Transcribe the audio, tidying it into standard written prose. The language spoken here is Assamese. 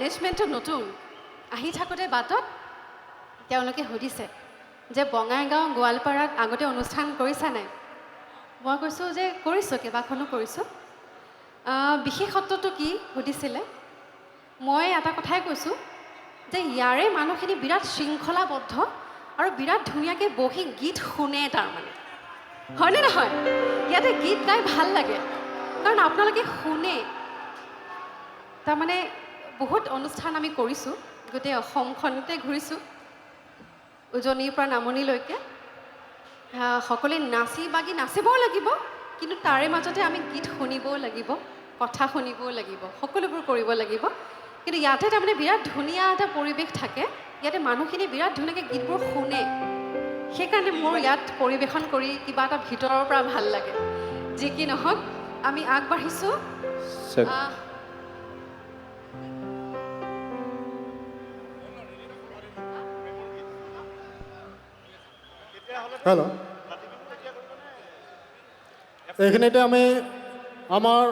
মেনেজমেণ্টটো নতুন আহি থাকোঁতে বাটত তেওঁলোকে সুধিছে যে বঙাইগাঁও গোৱালপাৰাত আগতে অনুষ্ঠান কৰিছা নাই মই কৈছোঁ যে কৰিছোঁ কেইবাখনো কৰিছোঁ বিশেষত্বটো কি সুধিছিলে মই এটা কথাই কৈছোঁ যে ইয়াৰে মানুহখিনি বিৰাট শৃংখলাবদ্ধ আৰু বিৰাট ধুনীয়াকৈ বহি গীত শুনে তাৰমানে হয়নে নহয় ইয়াতে গীত গাই ভাল লাগে কাৰণ আপোনালোকে শুনে তাৰমানে বহুত অনুষ্ঠান আমি কৰিছোঁ গোটেই অসমখনতে ঘূৰিছোঁ উজনিৰ পৰা নামনিলৈকে সকলোৱে নাচি বাগি নাচিবও লাগিব কিন্তু তাৰে মাজতে আমি গীত শুনিবও লাগিব কথা শুনিবও লাগিব সকলোবোৰ কৰিব লাগিব কিন্তু ইয়াতে তাৰমানে বিৰাট ধুনীয়া এটা পৰিৱেশ থাকে ইয়াতে মানুহখিনি বিৰাট ধুনীয়াকৈ গীতবোৰ শুনে সেইকাৰণে মোৰ ইয়াত পৰিৱেশন কৰি কিবা এটা ভিতৰৰ পৰা ভাল লাগে যি কি নহওক আমি আগবাঢ়িছোঁ হেল্ল' এইখিনিতে আমি আমাৰ